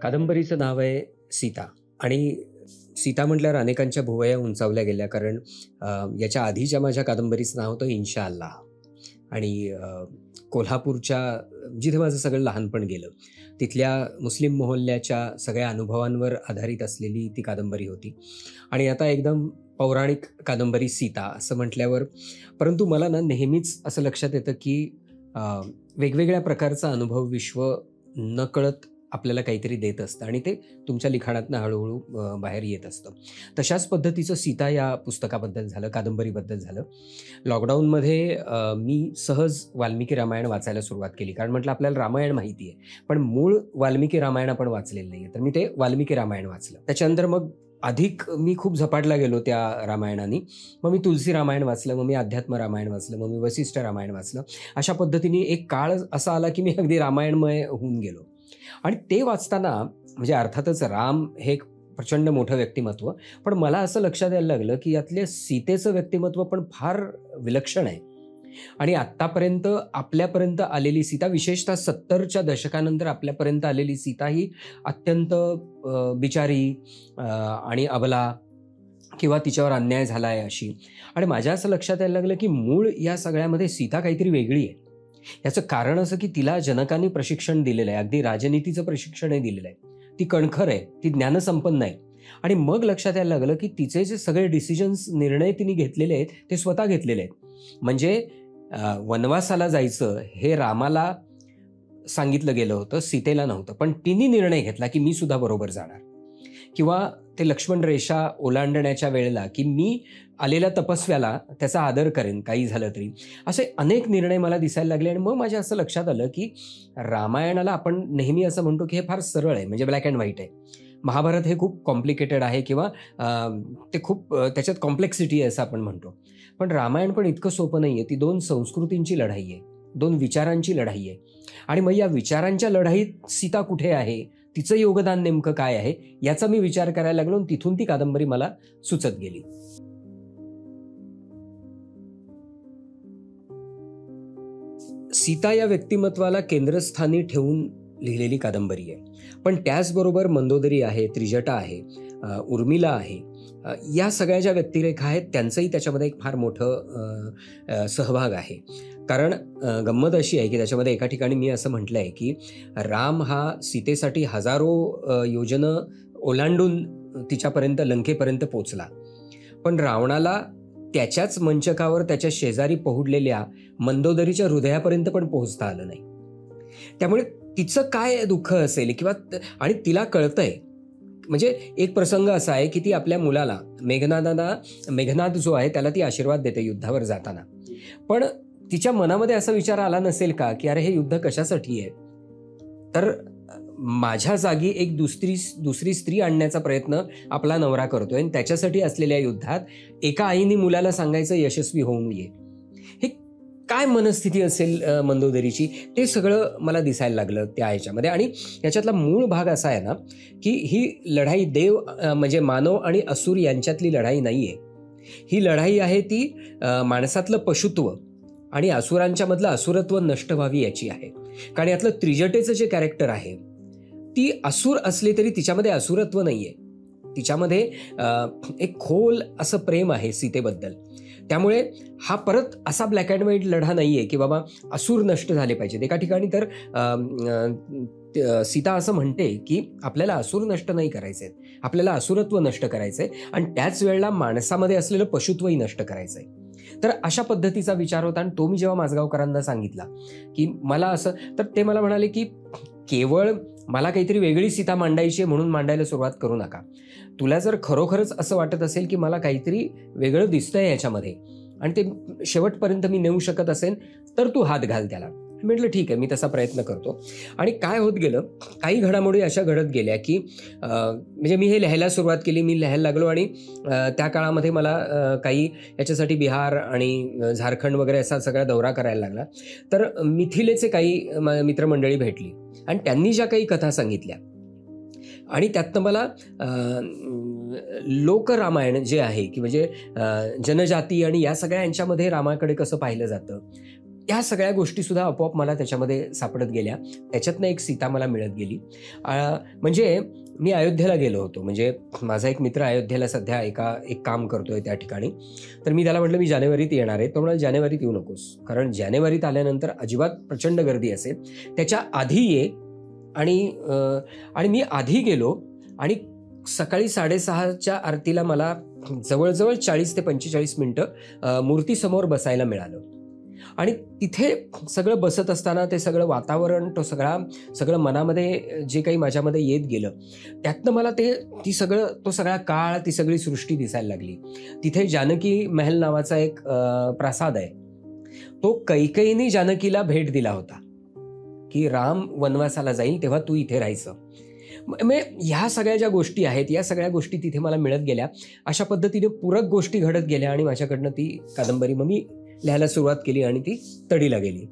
कादंबरीचं नाव आहे सीता आणि सीता म्हटल्यावर अनेकांच्या भुवया उंचावल्या गेल्या कारण याच्या आधीच्या माझ्या कादंबरीचं नाव होतं इन्शा अल्लाह आणि कोल्हापूरच्या जिथे माझं सगळं लहानपण गेलं तिथल्या मुस्लिम मोहल्ल्याच्या सगळ्या अनुभवांवर आधारित असलेली ती कादंबरी होती आणि आता एकदम पौराणिक कादंबरी सीता असं म्हटल्यावर परंतु मला ना नेहमीच असं लक्षात येतं की वेगवेगळ्या प्रकारचा अनुभव विश्व नकळत आपल्याला काहीतरी देत असतं आणि ते तुमच्या लिखाणातनं हळूहळू बाहेर येत असतं. तशाच पद्धतीचं सीता या पुस्तकाबद्दल झालं, कादंबरीबद्दल झालं. लॉकडाऊनमध्ये मी सहज वाल्मिकी रामायण वाचायला सुरुवात केली कारण म्हटलं आपल्याला रामायण माहिती आहे पण मूळ वाल्मिकी रामायण आपण वाचलेलं नाही आहे, तर मी ते वाल्मिकी रामायण वाचलं. त्याच्यानंतर मग अधिक मी खूप झपाटला गेलो त्या रामायणाने. मग मी तुलसी रामायण वाचलं, मग मी अध्यात्म रामायण वाचलं, मग मी वसिष्ठ रामायण वाचलं. अशा पद्धतीने एक काळ असा आला की मी अगदी रामायणमय होऊन गेलो आणि ते वाचताना म्हणजे अर्थातच राम हे एक प्रचंड मोठं व्यक्तिमत्व, पण मला असं लक्षात यायला लागलं की यातले सीतेचं व्यक्तिमत्व पण फार विलक्षण आहे आणि आत्तापर्यंत आपल्यापर्यंत आलेली सीता, विशेषतः 70च्या दशकानंतर आपल्यापर्यंत आलेली सीता ही अत्यंत बिचारी आणि अबला किंवा तिच्यावर अन्याय झाला आहे अशी. आणि माझ्या असं लक्षात यायला लागलं की मूळ या सगळ्यामध्ये सीता काहीतरी वेगळी आहे. याचं कारण असं की तिला जनकांनी प्रशिक्षण दिलेलं आहे, अगदी राजनीतीचं प्रशिक्षणही दिलेलं आहे. ती कणखर आहे, ती ज्ञानसंपन्न आहे आणि मग लक्षात यायला लागलं की तिचे जे सगळे डिसिजन्स, निर्णय तिने घेतलेले आहेत ते स्वतः घेतलेले आहेत. म्हणजे वनवासाला जायचं हे रामाला सांगितलं गेलं होतं, सीतेला नव्हतं, पण तिने निर्णय घेतला की मी सुद्धा बरोबर जाणार. किंवा ते लक्ष्मण रेषा ओलांडण्याच्या वेळेला की मी आलेल्या तपस्व्याला त्याचा आदर करेन काही झालं तरी, असे अनेक निर्णय मला दिसायला लागले. आणि मग माझ्या असं लक्षात आलं की रामायणाला आपण नेहमी असं म्हणतो की हे फार सरळ आहे, म्हणजे ब्लॅक अँड व्हाईट आहे. महाभारत हे खूप कॉम्प्लिकेटेड आहे किंवा ते खूप त्याच्यात कॉम्प्लेक्सिटी आहे असं आपण म्हणतो. पण रामायण पण इतकं सोपं नाही आहे. ती दोन संस्कृतींची लढाई आहे, दोन विचारांची लढाई आहे आणि मग या विचारांच्या लढाईत सीता कुठे आहे, तिचं योगदान नेमकं काय आहे याचा मी विचार करायला लागलो आणि तिथून ती कादंबरी मला सुचत गेली. सीता या व्यक्तिमत्वाला केंद्रस्थानी ठेवून लिहिलेली कादंबरी आहे, पण त्याचबरोबर मंदोदरी आहे, त्रिजटा आहे, उर्मिला आहे, या सगळ्या ज्या व्यक्तिरेखा आहेत त्यांचंही त्याच्यामध्ये एक फार मोठं सहभाग आहे. कारण गंमत अशी आहे की त्याच्यामध्ये एका ठिकाणी मी असं म्हटलं आहे की राम हा सीतेसाठी हजारो योजनं ओलांडून तिच्यापर्यंत, लंकेपर्यंत पोचला, पण रावणाला त्याच्याच मंचकावर त्याच्या शेजारी पहुडलेल्या मंदोदरीच्या हृदयापर्यंत पण पोहोचता आलं नाही. त्यामुळे तिचं काय दुःख असेल किंवा आणि तिला कळतंय. म्हणजे एक प्रसंग असा आहे की ती आपल्या मुलाला मेघनाद जो आहे त्याला ती आशीर्वाद देते युद्धावर जाताना, पण तिच्या मनामध्ये असा विचार आला नसेल का की अरे हे युद्ध कशासाठी आहे, तर माझ्या जागी एक दुसरी स्त्री आणण्याचा प्रयत्न आपला नवरा करतोय आणि त्याच्यासाठी असलेल्या युद्धात एका आईने मुलाला सांगायचं यशस्वी होऊन ये. हे काय मनस्थिती असेल मंदोदरीची, ते सगळं मला दिसायला लागलं त्या ह्याच्यामध्ये. आणि याच्यातला मूळ भाग असा आहे ना की ही लढाई देव म्हणजे मानव आणि असुर यांच्यातली लढाई नाही आहे. ही लढाई आहे ती माणसातलं पशुत्व आणि असुरांच्या मधलं असुरत्व नष्ट व्हावी याची आहे. कारण यातलं त्रिजटेचं जे कॅरेक्टर आहे ती असुर असली तरी तिच्यामध्ये असुरत्व नाही आहे, तिच्यामध्ये एक खोल असं प्रेम आहे सीतेबद्दल. त्यामुळे हा परत असा ब्लॅक अँड व्हाईट लढा नाही आहे की बाबा असुर नष्ट झाले पाहिजेत. एका ठिकाणी तर सीता असं म्हणते की आपल्याला असुर नष्ट नाही करायचे आहेत, आपल्याला असुरत्व नष्ट करायचं आहे आणि त्याच वेळेला माणसामध्ये असलेलं पशुत्वही नष्ट करायचं आहे. तर अशा पद्धतीचा विचार होता आणि तो मी जेव्हा माझगावकरांना सांगितला की मला असं, तर ते मला म्हणाले की केवळ मला काहीतरी वेगळी सीता मांडायची आहे म्हणून मांडायला सुरुवात करू नका. तुला जर खरोखरच असं वाटत असेल की मला काहीतरी वेगळं दिसतंय याच्यामध्ये आणि ते शेवटपर्यंत मी नेऊ शकत असेल तर तू हात घाल त्याला. म्हटलं ठीक आहे, मी तसा प्रयत्न करतो. आणि काय होत गेलं, काही घडामोडी अशा घडत गेल्या की म्हणजे मी हे लिहायला सुरुवात केली, मी लिहायला लागलो आणि त्या काळामध्ये मला काही याच्यासाठी बिहार आणि झारखंड वगैरे असा सगळा दौरा करायला लागला. तर मिथिलेचे काही मित्रमंडळी भेटली आणि त्यांनी ज्या काही कथा सांगितल्या आणि त्यातनं मला लोकरामायण जे आहे की म्हणजे जनजाती आणि या सगळ्या यांच्यामध्ये रामाकडे कसं पाहिलं जातं, ह्या सगळ्या गोष्टीसुद्धा आपोआप मला त्याच्यामध्ये सापडत गेल्या. त्याच्यातनं एक सीता मला मिळत गेली. म्हणजे मी अयोध्येला गेलो होतो. म्हणजे माझा एक मित्र अयोध्येला सध्या एक काम करतोय त्या ठिकाणी. तर मी त्याला म्हटलं, "मी जानेवारीत येणार आहे." तो म्हणाला, "जानेवारीत येऊ नकोस. कारण जानेवारीत आल्यानंतर अजिबात प्रचंड गर्दी असेल. त्याच्या आधी ये." आणि मी आधी गेलो आणि सकाळी 6:30च्या आरतीला मला जवळ-जवळ 40 ते 45 मिनिटं मूर्तीसमोर बसायला मिळालं. आणि तिथे सगळं बसत असताना ते सगळं वातावरण, सगळं मनामध्ये जे काही माझ्यामध्ये येत गेलं, त्यातनं मला तो सगळा काळ, ती सगळी सृष्टी दिसायला लागली. तिथे जानकी महल नावाचा एक प्रासाद आहे. तो कैकेयीने जानकीला भेट दिला होता की राम वनवासाला जाईल तेव्हा तू इथे राहायचं. ह्या सगळ्या ज्या गोष्टी आहेत, या सगळ्या गोष्टी तिथे मला मिळत गेल्या. अशा पद्धतीने पूरक गोष्टी घडत गेल्या आणि माझ्याकडनं ती कादंबरी मग मी लिहायला सुरुवात केली आणि ती तडीला गेली.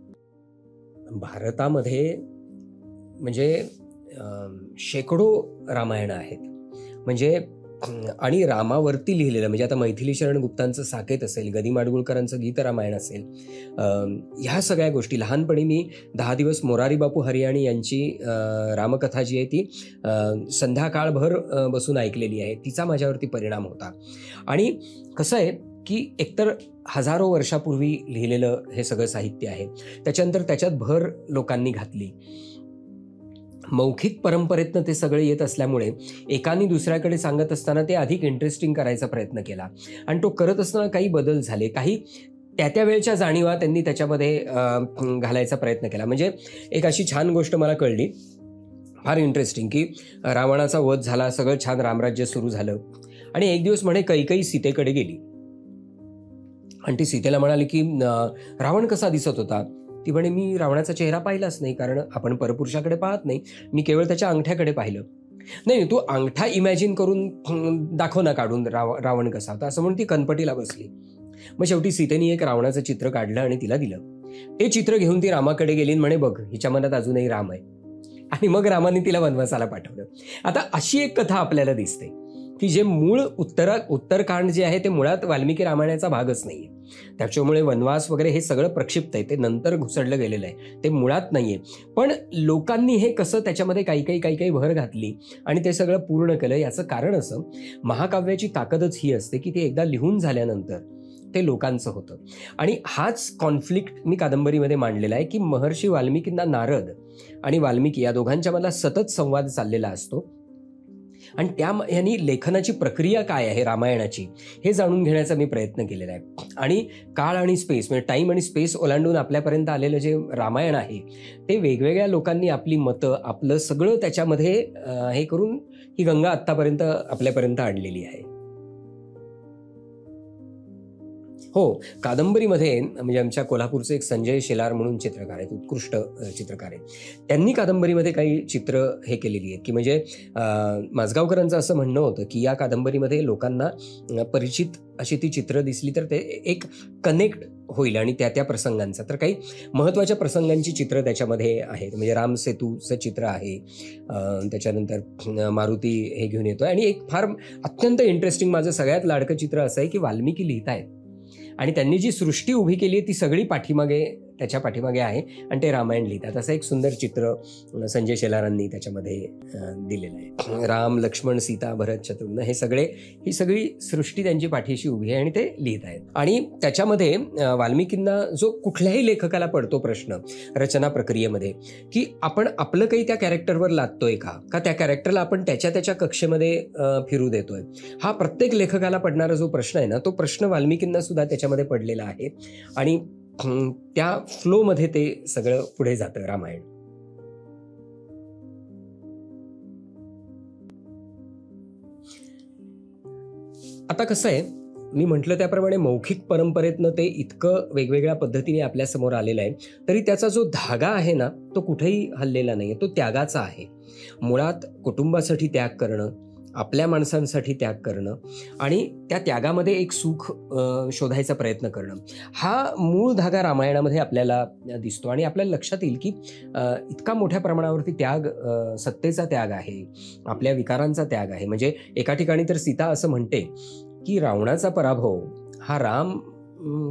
भारतामध्ये म्हणजे शेकडो रामायणं आहेत. म्हणजे आणि रामावरती लिहिलेलं, म्हणजे आता मैथिली शरण गुप्तांचं साकेत असेल, ग. माडगुळकरांचं गीत रामायण असेल, ह्या सगळ्या गोष्टी लहानपणी मी 10 दिवस मोरारी बापू हरियाणी यांची रामकथा जी आहे ती संध्याकाळभर बसून ऐकलेली आहे. तिचा माझ्यावरती परिणाम होता. आणि कसं आहे की एकतर हजारो वर्षापूर्वी लिहिलेलं हे सगळं साहित्य आहे. त्याच्यानंतर त्याच्यात भर लोकांनी घातली. मौखिक परंपरेतनं ते सगळं येत असल्यामुळे एकाने दुसऱ्याकडे सांगत असताना ते अधिक इंटरेस्टिंग करायचा प्रयत्न केला. आणि तो करत असताना काही बदल झाले, काही त्या वेळच्या जाणीवा त्यांनी त्याच्यामध्ये घालायचा प्रयत्न केला. म्हणजे एक अशी छान गोष्ट मला कळली, फार इंटरेस्टिंग, की रावणाचा वध झाला, सगळं छान रामराज्य सुरू झालं. आणि एक दिवस म्हणे कैकेयी सीतेकडे गेली आणि ती सीतेला म्हणाली की रावण कसा दिसत होता? ती म्हणे, "मी रावणाचा चेहरा पाहिलाच नाही, कारण आपण परपुरुषाकडे पाहत नाही. मी केवळ त्याच्या अंगठ्याकडे पाहिलं." "नाही, तू अंगठा इमॅजिन करून दाखव ना काढून रावण कसा होता," असं म्हणून ती कनपटीला बसली. मग शेवटी सीतेने एक रावणाचं चित्र काढलं आणि तिला दिलं. ते चित्र घेऊन ती रामाकडे गेली आणि म्हणे, "बघ, हिच्या मनात अजूनही राम आहे." आणि मग रामाने तिला वनवासाला पाठवलं. आता अशी एक कथा आपल्याला दिसते की जे मूळ उत्तरकांड जे आहे ते मुळात वाल्मिकी रामायणाचा भागच नाहीये. त्याच्यामुळे वनवास वगैरे हे सगळं प्रक्षिप्त आहे, ते नंतर घुसडलं गेलेलं आहे, ते मुळात नाहीये. पण लोकांनी हे कसं त्याच्यामध्ये काही भर घातली आणि ते सगळं पूर्ण केलं, याचं कारण असं, महाकाव्याची ताकदच ही असते की ते एकदा लिहून झाल्यानंतर ते लोकांचं होतं. आणि हाच कॉन्फ्लिक्ट मी कादंबरीमध्ये मांडलेला आहे की महर्षी वाल्मिकींना नारद आणि वाल्मिकी या दोघांच्या मधला सतत संवाद चाललेला असतो. आणि ह्यांनी लेखनाची प्रक्रिया काय आहे रामायणाची हे जाणून घेण्याचा मी प्रयत्न केलेला आहे. आणि काळ आणि स्पेस, म्हणजे टाईम आणि स्पेस ओलांडून आपल्यापर्यंत आलेलं जे रामायण आहे ते वेगवेगळ्या लोकांनी आपली मतं, आपलं सगळं त्याच्यामध्ये हे करून ही गंगा आत्तापर्यंत आपल्यापर्यंत आणलेली आहे. हो, कादंबरीमध्ये म्हणजे आमच्या कोल्हापूरचे एक संजय शेलार म्हणून चित्रकार आहेत, उत्कृष्ट चित्रकार आहेत. त्यांनी कादंबरीमध्ये काही चित्र हे केलेली आहेत की म्हणजे माझगावकरांचं असं म्हणणं होतं की या कादंबरीमध्ये लोकांना परिचित अशी ती चित्र दिसली तर ते एक कनेक्ट होईल आणि त्या प्रसंगांचा. तर काही महत्त्वाच्या प्रसंगांची चित्र त्याच्यामध्ये आहेत. म्हणजे रामसेतूचं चित्र आहे, त्याच्यानंतर मारुती हे घेऊन येतोय. आणि एक फार अत्यंत इंटरेस्टिंग माझं सगळ्यात लाडकं चित्र असं आहे की वाल्मिकी लिहित आहेत आणि त्यांनी जी सृष्टी उभी केली आहे ती सगळी त्याच्या पाठीमागे आहे आणि ते रामायण लिहितात. असं एक सुंदर चित्र संजय शेलारांनी त्याच्यामध्ये दिलेलं आहे. राम, लक्ष्मण, सीता, भरत, शत्रुघ्न ही सगळी सृष्टी त्यांची पाठीशी उभी आहे आणि ते लिहित आहेत. आणि त्याच्यामध्ये वाल्मिकींना जो कुठल्याही लेखकाला पडतो प्रश्न रचना प्रक्रियेमध्ये की आपण आपलं काही त्या कॅरेक्टरवर लादतोय का त्या कॅरेक्टरला आपण त्याच्या कक्षेमध्ये फिरू देतोय, हा प्रत्येक लेखकाला पडणारा जो प्रश्न आहे ना, तो प्रश्न वाल्मिकींना सुद्धा त्याच्यामध्ये पडलेला आहे. आणि त्या फ्लोमध्ये ते सगळं पुढे जातं रामायण. आता कसं आहे, मी म्हटलं त्याप्रमाणे मौखिक परंपरेतनं ते इतकं वेगवेगळ्या पद्धतीने आपल्या समोर आलेलं आहे, तरी त्याचा जो धागा आहे ना तो कुठेही हललेला नाही, तो त्यागाचा आहे. मुळात कुटुंबासाठी त्याग करणं, आपल्या माणसांसाठी त्याग करणं आणि त्या त्यागामध्ये एक सुख शोधायचा प्रयत्न करणं, हा मूळ धागा रामायणामध्ये आपल्याला दिसतो. आणि आपल्याला लक्षात येईल की इतका मोठ्या प्रमाणावरती त्याग, सत्तेचा त्याग आहे, आपल्या विकारांचा त्याग आहे. म्हणजे एका ठिकाणी तर सीता असं म्हणते की रावणाचा पराभव हा राम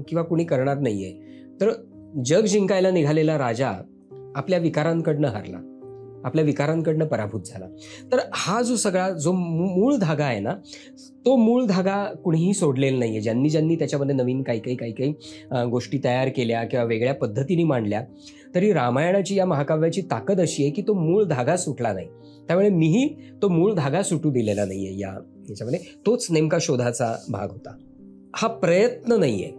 किंवा कुणी करणार नाहीये, तर जग जिंकायला निघालेला राजा आपल्या विकारांकडनं हारला, आपल्या विकारांकडनं पराभूत झाला. तर हा जो सगळा जो मूळ धागा आहे ना, तो मूळ धागा कुणीही सोडलेला नाहीये. ज्यांनी ज्यांनी त्याच्यामध्ये नवीन काही गोष्टी तयार केल्या किंवा वेगळ्या पद्धतीने मांडल्या, तरी रामायणाची या महाकाव्याची ताकद अशी आहे की तो मूळ धागा सुटला नाही. त्यामुळे मीही तो मूळ धागा सुटू दिलेला नाहीये याच्यामध्ये. तोच नेमका शोधाचा भाग होता. हा प्रयत्न नाहीये,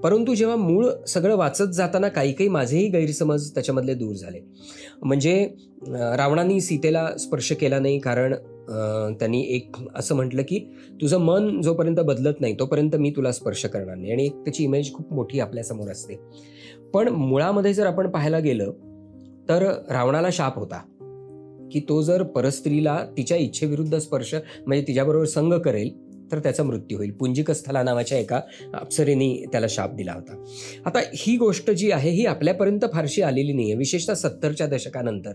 परंतु जेव्हा मूळ सगळं वाचत जाताना काही माझेही गैरसमज त्याच्यामधले दूर झाले. म्हणजे रावणाने सीतेला स्पर्श केला नाही, कारण त्यांनी एक असं म्हटलं की तुझं मन जोपर्यंत बदलत नाही तोपर्यंत मी तुला स्पर्श करणार नाही, आणि एक त्याची इमेज खूप मोठी आपल्यासमोर असते. पण मुळामध्ये जर आपण पाहायला गेलं तर रावणाला शाप होता की तो जर परस्त्रीला तिच्या इच्छेविरुद्ध स्पर्श म्हणजे तिच्याबरोबर संग करेल तर त्याचा मृत्यू होईल. पुंजिकस्थला नावाच्या एका अप्सरेने त्याला शाप दिला होता. आता ही गोष्ट जी आहे ही आपल्यापर्यंत फारशी आलेली नाही आहे, विशेषतः 70च्या दशकानंतर.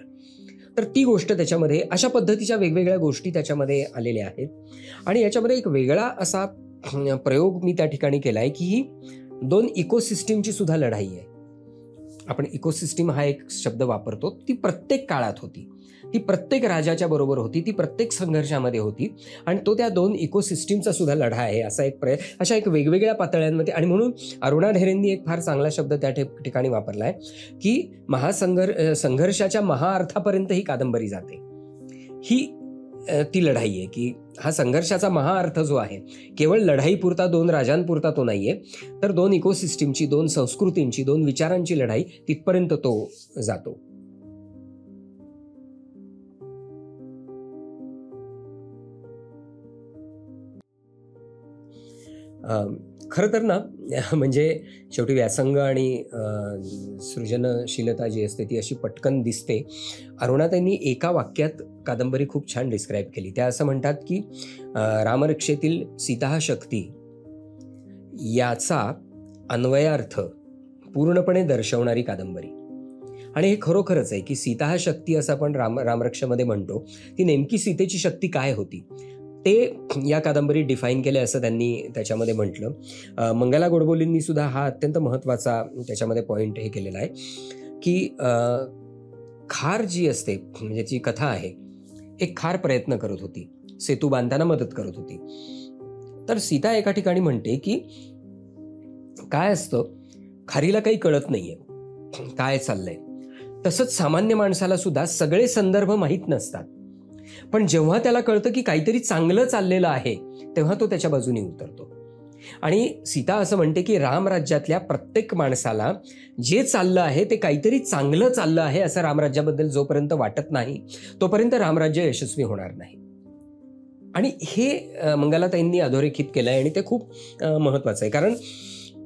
तर ती गोष्ट त्याच्यामध्ये अशा पद्धतीच्या वेगवेगळ्या गोष्टी त्याच्यामध्ये आलेल्या आहेत. आणि याच्यामध्ये एक वेगळा असा प्रयोग मी त्या ठिकाणी केला आहे की ही 2 इकोसिस्टीमची सुद्धा लढाई आहे. आपण इकोसिस्टीम हा एक शब्द वापरतो, ती प्रत्येक काळात होती, ती प्रत्येक राजाच्या बरोबर होती, ती प्रत्येक संघर्षामध्ये होती, आणि तो त्या 2 इकोसिस्टीमचा सुद्धा लढा आहे. असा एक अशा एक वेगवेगळ्या पातळ्यांमध्ये. आणि म्हणून अरुणा ढेरेंनी एक फार चांगला शब्द त्या ठिकाणी वापरला आहे की संघर्षाच्या महाअर्थापर्यंत ही कादंबरी जाते. ही ती लढाई आहे की हा संघर्षाचा महाअर्थ जो आहे केवळ लढाईपुरता 2 राजांपुरता तो नाहीये, तर 2 इकोसिस्टीमची, 2 संस्कृतींची, 2 विचारांची लढाई, तिथपर्यंत तो जातो. खरं तर ना म्हणजे शेवटी व्यासंग आणि सृजनशीलता जी असते ती अशी पटकन दिसते. अरुणाताईंनी एका वाक्यात कादंबरी खूप छान डिस्क्राईब केली. त्या असं म्हणतात की रामरक्षेतील सीता शक्ती याचा अन्वयार्थ पूर्णपणे दर्शवणारी कादंबरी. आणि हे खरोखरच आहे की सीता हा शक्ती असं आपण रामरक्षामध्ये म्हणतो, ती नेमकी सीतेची शक्ती काय होती ते या कादंबरीत डिफाईन केले असं त्यांनी त्याच्यामध्ये म्हटलं. मंगला गोडबोलेंनी सुद्धा हा अत्यंत महत्त्वाचा त्याच्यामध्ये पॉईंट हे केलेला आहे की खार जी असते म्हणजे जी कथा आहे, एक खार प्रयत्न करत होती, सेतू बांधताना मदत करत होती. तर सीता एका ठिकाणी म्हणते की काय असतं, खारीला काही कळत नाहीये काय चाललंय. तसंच सामान्य माणसाला सुद्धा सगळे संदर्भ माहीत नसतात, पण जेव्हा त्याला कळतं की काहीतरी चांगलं चाललेलं आहे तेव्हा तो त्याच्या बाजूने उतरतो. आणि सीता असं म्हणते की रामराज्यातल्या प्रत्येक माणसाला जे चाललं आहे ते काहीतरी चांगलं चाललं आहे असं रामराज्याबद्दल जोपर्यंत वाटत नाही तोपर्यंत रामराज्य यशस्वी होणार नाही. आणि हे मंगलाताईंनी अधोरेखित केलं आहे आणि ते खूप महत्त्वाचं आहे. कारण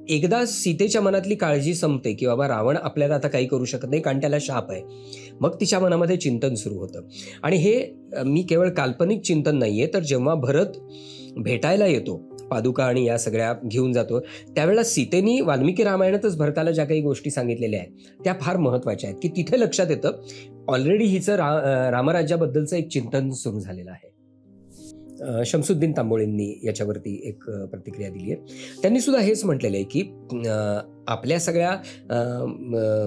एकदा सीतेच्या मनातली काळजी संपते की बाबा रावण आपल्याला आता काही करू शकत नाही कारण त्याला शाप आहे, मग तिच्या मनामध्ये चिंतन सुरू होतं. आणि हे मी केवळ काल्पनिक चिंतन नाहीये, तर जेव्हा भरत भेटायला येतो, पादुका आणि या सगळ्या घेऊन जातो, त्यावेळेला सीतेनी वाल्मिकी रामायणातच भरताला ज्या काही गोष्टी सांगितलेल्या आहेत त्या फार महत्त्वाच्या आहेत की तिथे लक्षात येतं ऑलरेडी हिचं रामराज्याबद्दलचं एक चिंतन सुरू झालेलं आहे. शमसुद्दीन तांबोळेंनी याच्यावरती एक प्रतिक्रिया दिली आहे. त्यांनी सुद्धा हेच म्हटलेलं आहे की आपल्या सगळ्या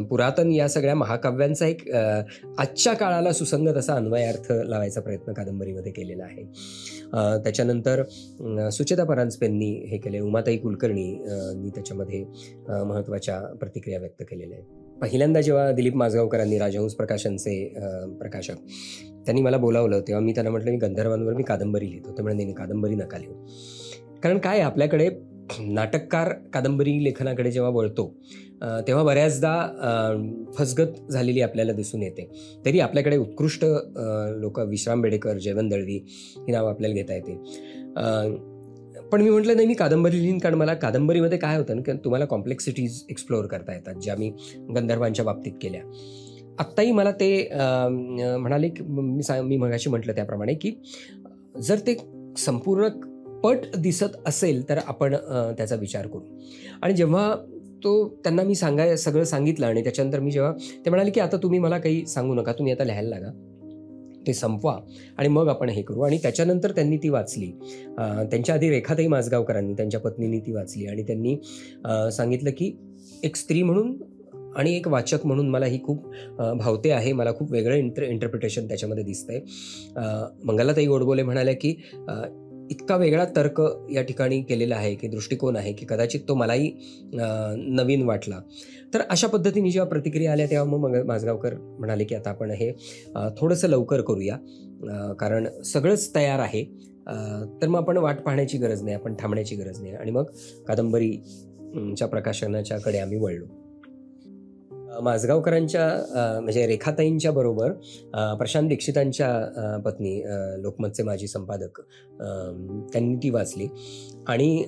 पुरातन या सगळ्या महाकाव्यांचा एक आजच्या काळाला सुसंगत असा अन्वयार्थ लावायचा प्रयत्न कादंबरीमध्ये केलेला आहे. त्याच्यानंतर सुचेता परांजपेंनी हे केले, उमाताई कुलकर्णींनी त्याच्यामध्ये महत्त्वाच्या प्रतिक्रिया व्यक्त केलेल्या आहेत. पहिल्यांदा जेव्हा दिलीप माजगावकरांनी राजहंस प्रकाशनचे प्रकाशक त्यांनी मला बोलावलं तेव्हा मी त्यांना म्हटलं मी गंधर्वांवर मी कादंबरी लिहितो. ते म्हणजे नाही, कादंबरी नका लिहू. कारण काय आपल्याकडे नाटककार कादंबरी लेखनाकडे जेव्हा वळतो तेव्हा बऱ्याचदा फसगत झालेली आपल्याला दिसून येते. तरी आपल्याकडे उत्कृष्ट लोक, विश्राम बेडेकर, जयवंत दळवी ही नावं आपल्याला घेता येते. पण मी म्हटलं नाही, मी कादंबरी लिहीन, कारण मला कादंबरीमध्ये काय होतं ना की तुम्हाला कॉम्प्लेक्सिटीज एक्सप्लोअर करता येतात ज्या मी गंधर्वांच्या बाबतीत केल्या. आत्ताही मला ते म्हणाले की मी मगाशी म्हटलं त्याप्रमाणे की जर ते संपूर्ण पट दिसत असेल तर आपण त्याचा विचार करू. आणि जेव्हा त्यांना मी सगळं सांगितलं आणि त्याच्यानंतर मी जेव्हा ते म्हणाले की आता तुम्ही मला काही सांगू नका, तुम्ही आता लिहायला लागा, ते संपवा आणि मग आपण हे करू. आणि त्याच्यानंतर त्यांनी ती वाचली. त्यांच्या आधी रेखाताई माजगावकरांनी, त्यांच्या पत्नींनी ती वाचली आणि त्यांनी सांगितलं की एक स्त्री म्हणून आणि एक वाचक म्हणून मला ही खूप भावते आहे. मला खूप वेगळं इंटरप्रिटेशन त्याच्यामध्ये दिसतंय. मंगलाताई गोडबोले म्हणाल्या की इतका वेगळा तर्क या ठिकाणी केलेला आहे, की दृष्टिकोन आहे, की कदाचित तो मलाही नवीन वाटला. तर अशा पद्धतीने जेव्हा प्रतिक्रिया आल्या तेव्हा मग माझगावकर म्हणाले की आता आपण हे थोडंसं लवकर करूया, कारण सगळंच तयार आहे. तर मग आपण वाट पाहण्याची गरज नाही, आपण थांबण्याची गरज नाही. आणि मग कादंबरीच्या प्रकाशनाच्याकडे आम्ही वळलो. माझगावकरांच्या म्हणजे रेखाताईंच्या बरोबर प्रशांत दीक्षितांच्या पत्नी, लोकमतचे माजी संपादक, त्यांनी ती वाचली आणि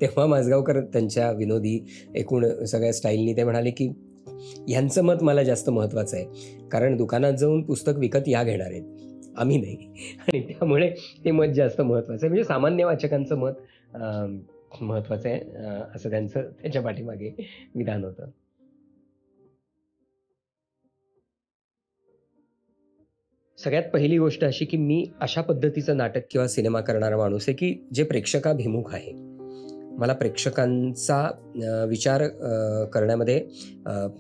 तेव्हा माझगावकर त्यांच्या विनोदी एकूण सगळ्या स्टाईलनी ते म्हणाले की ह्यांचं मत मला जास्त महत्त्वाचं आहे, कारण दुकानात जाऊन पुस्तक विकत या घेणार आहेत, आम्ही नाही. आणि त्यामुळे ते मत जास्त महत्त्वाचं आहे. म्हणजे सामान्य वाचकांचं मत महत्त्वाचं आहे, असं त्यांचं त्याच्या पाठीमागे विधान होतं. सगळ्यात पहिली गोष्ट अशी की मी अशा पद्धतीचं नाटक किंवा सिनेमा करणारा माणूस आहे की जे प्रेक्षकाभिमुख आहे. मला प्रेक्षकांचा विचार करण्यामध्ये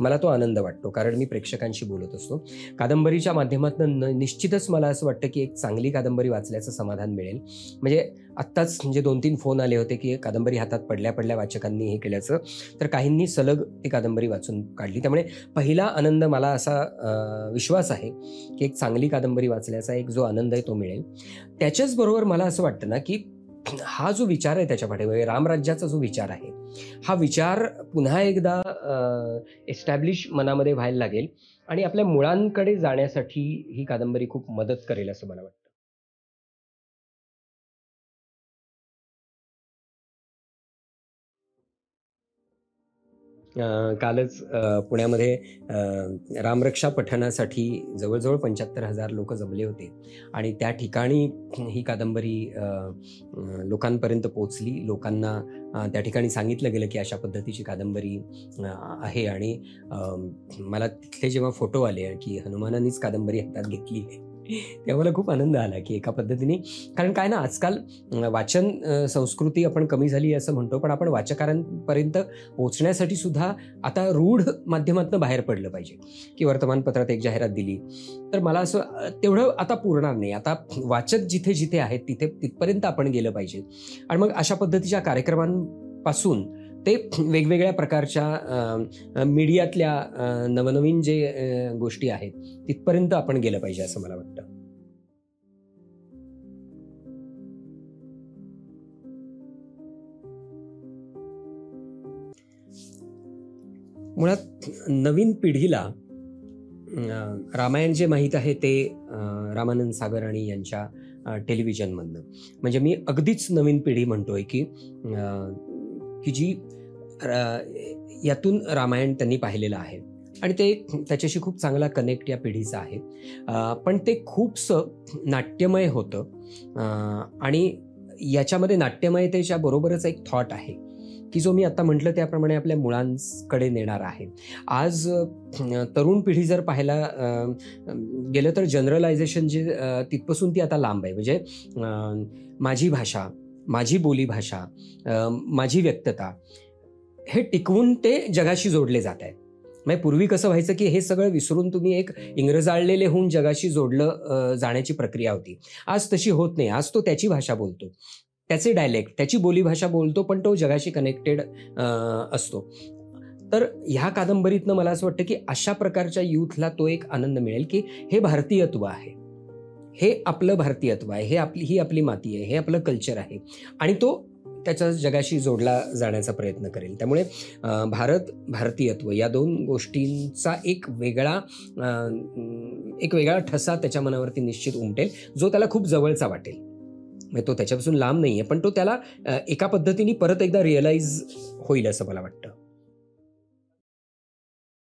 मला तो आनंद वाटतो, कारण मी प्रेक्षकांशी बोलत असतो. कादंबरीच्या माध्यमातून निश्चितच मला असं वाटतं की एक चांगली कादंबरी वाचल्याचं समाधान मिळेल. म्हणजे आत्ताच म्हणजे 2-3 फोन आले होते की कादंबरी हातात पडल्या पडल्या वाचकांनी हे केल्याचं, तर काहींनी सलग ती कादंबरी वाचून काढली. त्यामुळे पहिला आनंद मला असा विश्वास आहे की एक चांगली कादंबरी वाचल्याचा एक जो आनंद आहे तो मिळेल. त्याच्याच बरोबर मला असं वाटतं ना की हा जो विचार आहे त्याच्या पाठीमागे, रामराज्याचा जो विचार आहे, हा विचार पुन्हा एकदा एस्टॅब्लिश मनामध्ये व्हायला लागेल आणि आपल्या मुळांकडे जाण्यासाठी ही कादंबरी खूप मदत करेल असं मला वाटतं. कालच पुण्यामध्ये रामरक्षा पठणासाठी जवळ-जवळ 75,000 लोकं जमले होते आणि त्या ठिकाणी ही कादंबरी लोकांपर्यंत पोहोचली. लोकांना त्या ठिकाणी सांगितलं गेलं की अशा पद्धतीची कादंबरी आहे आणि मला तिथले जेव्हा फोटो आले की हनुमानानेच कादंबरी हातात घेतली आहे, तेव्हा मला खूप आनंद आला की एका पद्धतीने, कारण काय ना आजकाल वाचन संस्कृती आपण कमी झाली असं म्हणतो, पण आपण वाचकांपर्यंत पोहोचण्यासाठी सुद्धा आता रूढ माध्यमातून बाहेर पडलं पाहिजे की वर्तमानपत्रात एक जाहिरात दिली तर मला असं तेवढं आता पुरणार नाही. आता वाचक जिथे जिथे आहेत तिथे तिथपर्यंत आपण गेलं पाहिजे आणि मग अशा पद्धतीच्या कार्यक्रमांपासून ते वेगवेगळ्या प्रकारच्या मीडियातल्या नवनवीन जे गोष्टी आहेत तिथपर्यंत आपण गेलं पाहिजे असं मला वाटतं. मुळात नवीन पिढीला रामायण जे माहीत आहे ते रामानंद सागराणी यांच्या टेलिव्हिजनमधनं. म्हणजे मी अगदीच नवीन पिढी म्हणतोय की की जी यातून रामायण त्यांनी पाहिलेलं आहे आणि ते त्याच्याशी खूप चांगला कनेक्ट या पिढीचा आहे. पण ते खूपसं नाट्यमय होतं आणि याच्यामध्ये नाट्यमयतेच्या बरोबरच एक थॉट आहे की जो मी आता म्हटलं त्याप्रमाणे आपल्या मुळांकडे नेणार आहे. आज तरुण पिढी जर पाहायला गेलं तर जनरलायझेशन जे तिथपासून ती आता लांब आहे. म्हणजे माझी भाषा, माझी बोलीभाषा, माझी व्यक्तता हे टिकवून ते जगाशी जोडले जात आहेत. म्हणजे पूर्वी कसं व्हायचं की हे सगळं विसरून तुम्ही एक इंग्रजाळलेले होऊन जगाशी जोडलं जाण्याची प्रक्रिया होती. आज तशी होत नाही. आज तो त्याची भाषा बोलतो, त्याचे डायलेक्ट, त्याची बोलीभाषा बोलतो, पण तो जगाशी कनेक्टेड असतो. तर ह्या कादंबरीतनं मला असं वाटतं की अशा प्रकारच्या यूथला तो एक आनंद मिळेल की हे भारतीयत्व आहे, हे आपलं भारतीयत्व आहे, ही आपली माती आहे, हे आपलं कल्चर आहे आणि तो त्याच्या जगाशी जोडला जाण्याचा प्रयत्न करेल. त्यामुळे भारतीयत्व या दोन गोष्टींचा एक वेगळा ठसा त्याच्या मनावरती निश्चित उमटेल, जो त्याला खूप जवळचा वाटेल. म्हणजे तो त्याच्यापासून लांब नाही आहे, पण तो त्याला एका पद्धतीने परत एकदा रिअलाईज होईल असं मला वाटतं.